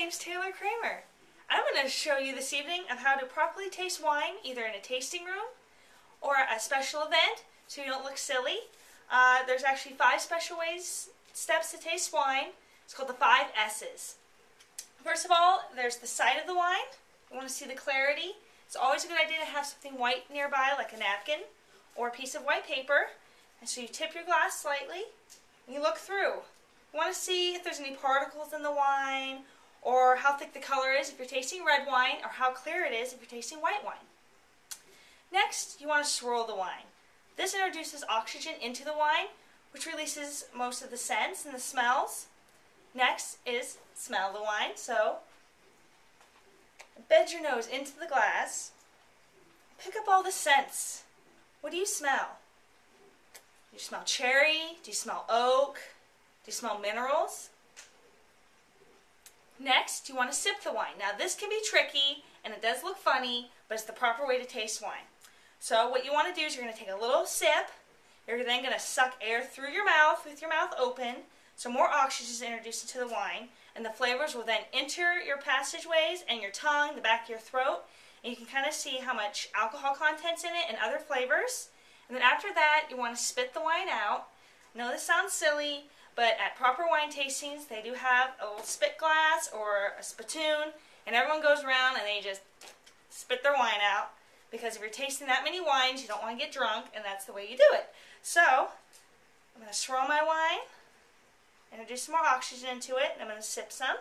name's Taylor Cramer. I'm going to show you this evening of how to properly taste wine, either in a tasting room or a special event, so you don't look silly. There's actually 5 special steps to taste wine. It's called the 5 S's. First of all, there's the sight of the wine. You want to see the clarity. It's always a good idea to have something white nearby, like a napkin or a piece of white paper. And so you tip your glass slightly, and you look through. You want to see if there's any particles in the wine, or how thick the color is if you're tasting red wine, or how clear it is if you're tasting white wine. Next, you want to swirl the wine. This introduces oxygen into the wine, which releases most of the scents and the smells. Next is smell the wine. So, bed your nose into the glass. Pick up all the scents. What do you smell? Do you smell cherry? Do you smell oak? Do you smell minerals? Next, you want to sip the wine. Now this can be tricky and it does look funny, but it's the proper way to taste wine. So what you want to do is you're going to take a little sip. You're then going to suck air through your mouth with your mouth open, so more oxygen is introduced into the wine, and the flavors will then enter your passageways and your tongue, the back of your throat, and you can kind of see how much alcohol content's in it and other flavors. And then after that, you want to spit the wine out. I know this sounds silly, but at proper wine tastings, they do have a little spit glass or a spittoon, and everyone goes around and they just spit their wine out, because if you're tasting that many wines, you don't want to get drunk, and that's the way you do it. So, I'm going to swirl my wine, introduce some more oxygen into it, and I'm going to sip some.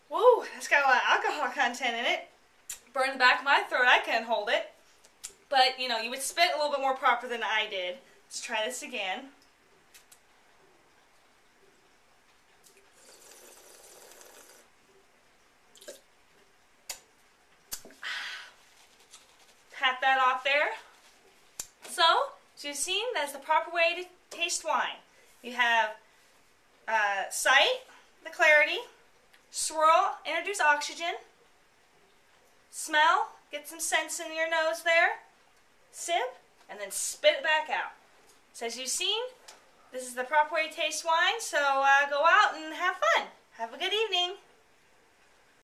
Whoa, that's got a lot of alcohol content in it. Burned the back of my throat, I couldn't hold it. But, you know, you would spit a little bit more proper than I did. Let's try this again. Pat that off there. So, as you've seen, that's the proper way to taste wine. You have sight, the clarity, swirl, introduce oxygen, smell, get some scents in your nose there, sip, and then spit it back out. So as you've seen, this is the proper way to taste wine, so go out and have fun. Have a good evening.